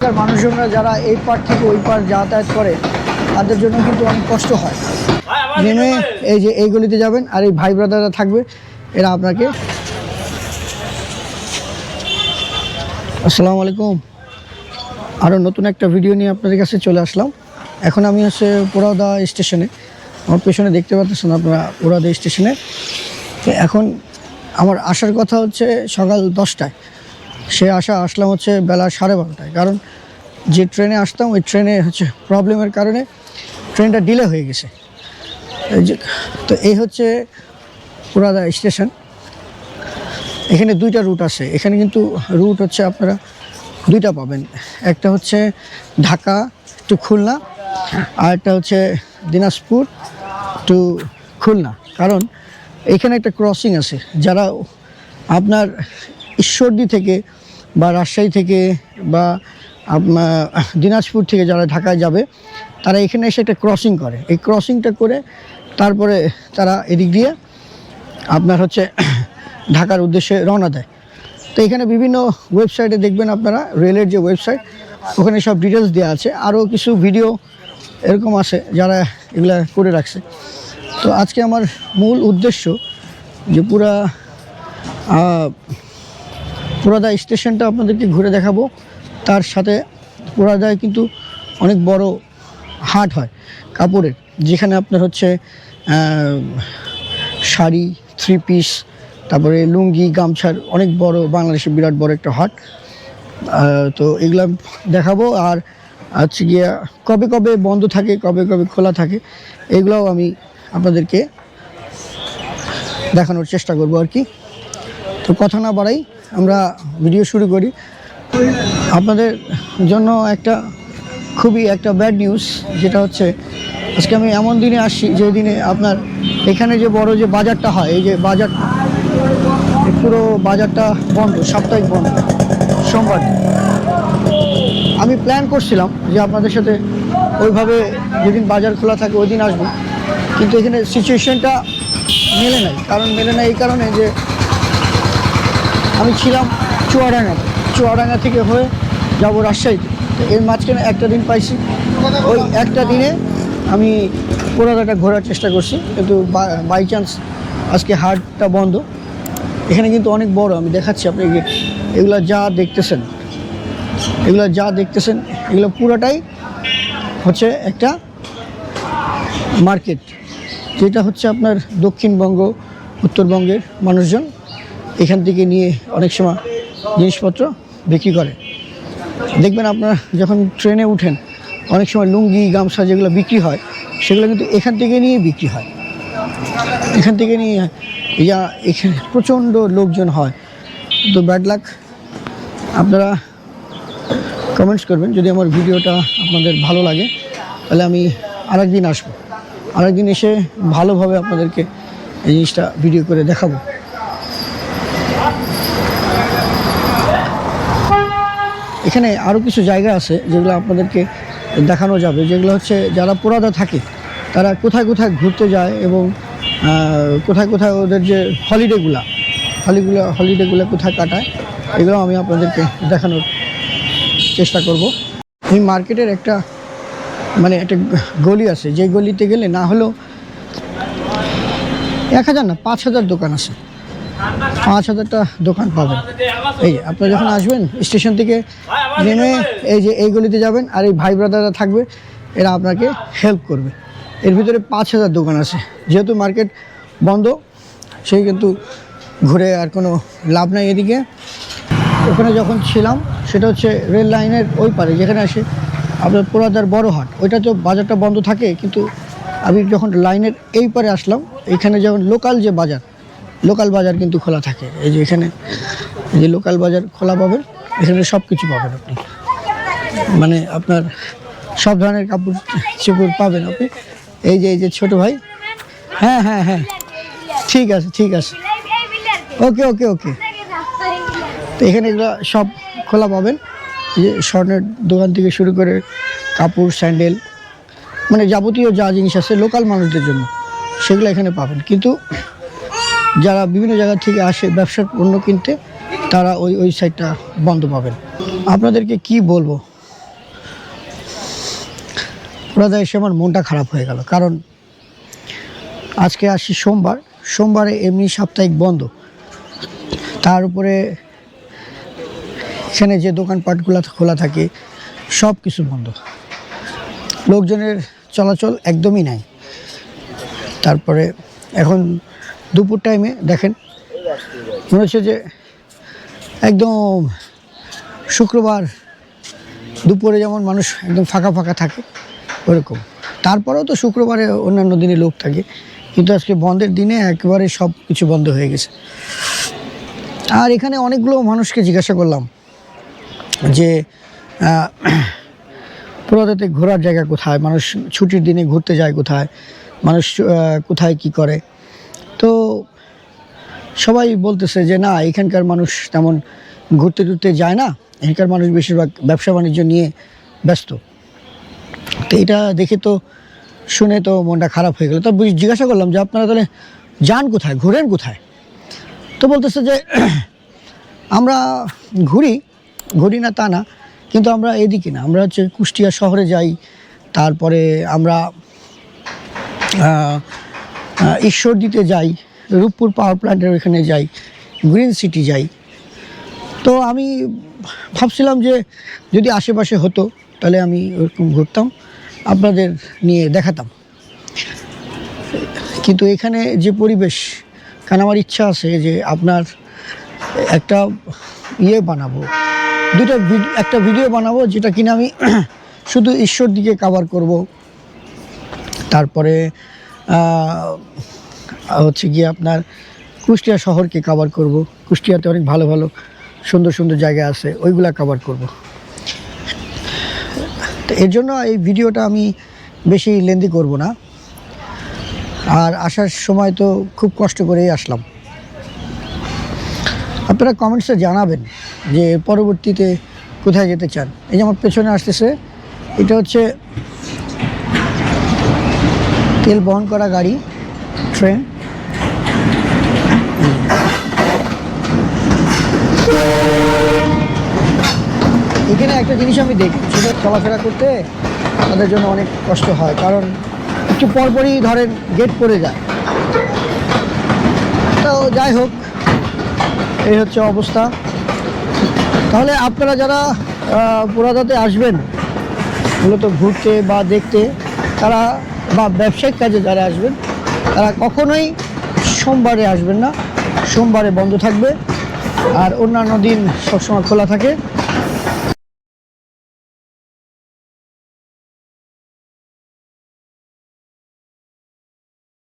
মানুষজনরা যারা এই পার থেকে ওই পার যাতায়াত করে তাদের জন্য কিন্তু অনেক কষ্ট হয়। নেমে এই যে এই গলিতে যাবেন আর এই ভাই ব্রাদাররা থাকবে, এরা আপনাকে। আসসালামু আলাইকুম, আরও নতুন একটা ভিডিও নিয়ে আপনাদের কাছে চলে আসলাম। এখন আমি হচ্ছে পোড়াদা স্টেশনে, আমার পেছনে দেখতে পাচ্ছেন আপনারা পোড়াদা স্টেশনে। তো এখন আমার আসার কথা হচ্ছে সকাল 10টায়, সে আসলাম হচ্ছে বেলা 12:30টায়। কারণ যে ট্রেনে আসতাম ওই ট্রেনে হচ্ছে প্রবলেমের কারণে ট্রেনটা ডিলে হয়ে গেছে। তো এই হচ্ছে পোড়াদা স্টেশন। এখানে দুইটা রুট আছে, এখানে কিন্তু রুট হচ্ছে আপনারা দুইটা পাবেন, একটা হচ্ছে ঢাকা টু খুলনা আর একটা হচ্ছে দিনাজপুর টু খুলনা। কারণ এখানে একটা ক্রসিং আছে, যারা আপনার ঈশ্বরদী থেকে বা রাজশাহী থেকে বা আপনার দিনাজপুর থেকে যারা ঢাকায় যাবে তারা এখানে এসে একটা ক্রসিং করে। এই ক্রসিংটা করে তারপরে তারা এদিক দিয়ে আপনার হচ্ছে ঢাকার উদ্দেশ্যে রওনা দেয়। তো এখানে বিভিন্ন ওয়েবসাইটে দেখবেন আপনারা, রেলের যে ওয়েবসাইট, ওখানে সব ডিটেলস দেওয়া আছে। আরও কিছু ভিডিও এরকম আছে যারা এগুলা করে রাখছে। তো আজকে আমার মূল উদ্দেশ্য যে পোড়াদা স্টেশনটা আপনাদেরকে ঘুরে দেখাবো। তার সাথে পোড়াদায় কিন্তু অনেক বড় হাট হয় কাপড়ের, যেখানে আপনার হচ্ছে শাড়ি, 3 পিস, তারপরে লুঙ্গি, গামছার অনেক বড়, বাংলাদেশের বিরাট বড় একটা হাট। তো এগুলো দেখাবো। আর হচ্ছে গিয়া কবে কবে বন্ধ থাকে, কবে কবে খোলা থাকে, এগুলোও আমি আপনাদেরকে দেখানোর চেষ্টা করব আর কি। তো কথা না বাড়াই, আমরা ভিডিও শুরু করি। আপনাদের জন্য খুবই একটা ব্যাড নিউজ, যেটা হচ্ছে আজকে আমি এমন দিনে আসছি যে দিনে আপনার এখানে যে বড় যে বাজারটা হয়, এই যে বাজার, পুরো বাজারটা বন্ধ, সাপ্তাহিক বন্ধ সোমবার। আমি প্ল্যান করছিলাম যে আপনাদের সাথে ওইভাবে যেদিন বাজার খোলা থাকে ওই দিন আসবো, কিন্তু এখানে সিচুয়েশনটা মেলে নাই। কারণ মেলে নাই এই কারণে যে আমি ছিলাম চুয়াডাঙ্গা থেকে হয়ে যাব রাজশাহীতে। তো এর মাঝখানে একটা দিন পাইছি, ওই একটা দিনে আমি পোড়াদাটা ঘোরার চেষ্টা করছি, কিন্তু বাই চান্স আজকে হাটটা বন্ধ। এখানে কিন্তু অনেক বড়, আমি দেখাচ্ছি আপনাকে। এগুলো যা দেখতেছেন এগুলো পুরোটাই হচ্ছে একটা মার্কেট, যেটা হচ্ছে আপনার দক্ষিণবঙ্গ, উত্তরবঙ্গের মানুষজন এখান থেকে নিয়ে অনেক সময় জিনিসপত্র বিক্রি করে। দেখবেন আপনারা যখন ট্রেনে উঠেন, অনেক সময় লুঙ্গি, গামছা যেগুলো বিক্রি হয় সেগুলো কিন্তু এখান থেকে নিয়ে বিক্রি হয়। এখান থেকে নিয়ে এখানে প্রচণ্ড লোকজন হয়। তো ব্যাড লাক, আপনারা কমেন্টস করবেন যদি আমার ভিডিওটা আপনাদের ভালো লাগে, তাহলে আমি আরেকদিন আসবো, আরেকদিন এসে ভালোভাবে আপনাদেরকে এই জিনিসটা ভিডিও করে দেখাবো। এখানে আরও কিছু জায়গা আছে যেগুলো আপনাদেরকে দেখানো যাবে, যেগুলো হচ্ছে যারা পোড়াদা থাকে তারা কোথায় কোথায় ঘুরতে যায় এবং কোথায় কোথায় ওদের যে হলিডেগুলো কোথায় কাটায়, এগুলো আমি আপনাদেরকে দেখানোর চেষ্টা করব। এই মার্কেটের একটা গলি আছে, যে গলিতে গেলে না হলেও 1000 না 5000 দোকান আছে, 5000টা দোকান পাবেন। এই যে আপনারা যখন আসবেন স্টেশন থেকে নেমে এই যে এই গলিতে যাবেন আর এই ভাই ব্রাদাররা থাকবে, এরা আপনাকে হেল্প করবে। এর ভিতরে 5000 দোকান আছে। যেহেতু মার্কেট বন্ধ, সেই কিন্তু ঘুরে আর কোনো লাভ নাই। এদিকে ওখানে যখন ছিলাম সেটা হচ্ছে রেল লাইনের ওই পারে, যেখানে আসে আপনার পোড়াদার বড় হাট, ওইটা তো বাজারটা বন্ধ থাকে। কিন্তু আমি যখন লাইনের এই পারে আসলাম, এখানে যখন লোকাল বাজার কিন্তু খোলা থাকে। এই যে এখানে যে লোকাল বাজার খোলা পাবেন, এখানে সব কিছু পাবেন আপনি, আপনার সব ধরনের কাপড় চোপড় পাবেন আপনি। এই যে ছোট ভাই, হ্যাঁ, ঠিক আছে, ওকে। তো এখানে এগুলো সব খোলা পাবেন। এই যে স্বর্ণের দোকান থেকে শুরু করে কাপড়, স্যান্ডেল, যাবতীয় যা জিনিস আছে লোকাল মানুষদের জন্য, সেগুলো এখানে পাবেন। কিন্তু যারা বিভিন্ন জায়গা থেকে আসে ব্যবসার পণ্য কিনতে, তারা ওই সাইডটা বন্ধ পাবেন। আপনাদেরকে কি বলবো, পুরাদা এসে আমার মনটা খারাপ হয়ে গেল, কারণ আজকে আসি সোমবারে এমনি সাপ্তাহিক বন্ধ, তার উপরে এখানে যে দোকানপাটগুলো খোলা থাকে সব কিছু বন্ধ, লোকজনের চলাচল একদমই নাই। তারপরে এখন দুপুর টাইমে দেখেন মনে হচ্ছে যে একদম শুক্রবার দুপুরে যেমন মানুষ একদম ফাঁকা ফাঁকা থাকে ওরকম। তারপরেও তো শুক্রবারে অন্যান্য দিনে লোক থাকে, কিন্তু আজকে বন্ধের দিনে একেবারে সব কিছু বন্ধ হয়ে গেছে। আর এখানে অনেকগুলো মানুষকে জিজ্ঞাসা করলাম যে পুরাদাতে ঘোরার জায়গা কোথায়, মানুষ ছুটির দিনে ঘুরতে যায় কোথায়, মানুষ কোথায় কি করে। তো সবাই বলতেছে যে না, এখানকার মানুষ তেমন ঘুরতে টুরতে যায় না, এখানকার মানুষ বেশিরভাগ ব্যবসা বাণিজ্য নিয়ে ব্যস্ত। তো এটা দেখে তো শুনে তো মনটা খারাপ হয়ে গেল। তো জিজ্ঞাসা করলাম যে আপনারা তাহলে যান কোথায়, ঘোরেন কোথায়? তো বলতেছে যে আমরা ঘুরি না তা না, কিন্তু আমরা এদিকে না, আমরা হচ্ছে কুষ্টিয়া শহরে যাই, তারপরে আমরা ঈশ্বরদীতে যাই, রূপপুর পাওয়ার প্ল্যান্টের ওইখানে যাই, গ্রিন সিটি যাই। তো আমি ভাবছিলাম যে যদি আশেপাশে হতো তাহলে আমি ওরকম ঘুরতাম, আপনাদের নিয়ে দেখাতাম। কিন্তু এখানে যে পরিবেশ, কারণ আমার ইচ্ছা আছে যে আপনার একটা বানাবো, একটা ভিডিও বানাবো যেটা কিনা আমি শুধু ঈশ্বরদীকে কভার করব, তারপরে হচ্ছে গিয়ে আপনার কুষ্টিয়া শহরকে কভার করব। কুষ্টিয়াতে অনেক ভালো ভালো সুন্দর সুন্দর জায়গা আছে, ওইগুলা কভার করব। তো এর জন্য এই ভিডিওটা আমি বেশি লেন্দি করব না। আর আসার সময় তো খুব কষ্ট করেই আসলাম। আপনারা কমেন্টসে জানাবেন যে পরবর্তীতে কোথায় যেতে চান। এই যে আমার পেছনে আসতেছে, এটা হচ্ছে তেল বহন করা গাড়ি, ট্রেন। এখানে একটা জিনিস আমি দেখি, সেটা চলাফেরা করতে তাদের জন্য অনেক কষ্ট হয়, কারণ একটু পরপরই ধরেন গেট পড়ে যায়। তো যাই হোক, এই হচ্ছে অবস্থা। তাহলে আপনারা যারা পুরাদাতে আসবেন মূলত ঘুরতে বা দেখতে, তারা বা ব্যবসায়িক কাজে যারা আসবেন তারা কখনোই সোমবারে আসবেন না। সোমবারে বন্ধ থাকবে, আর অন্যান্য দিন সবসময় খোলা থাকে।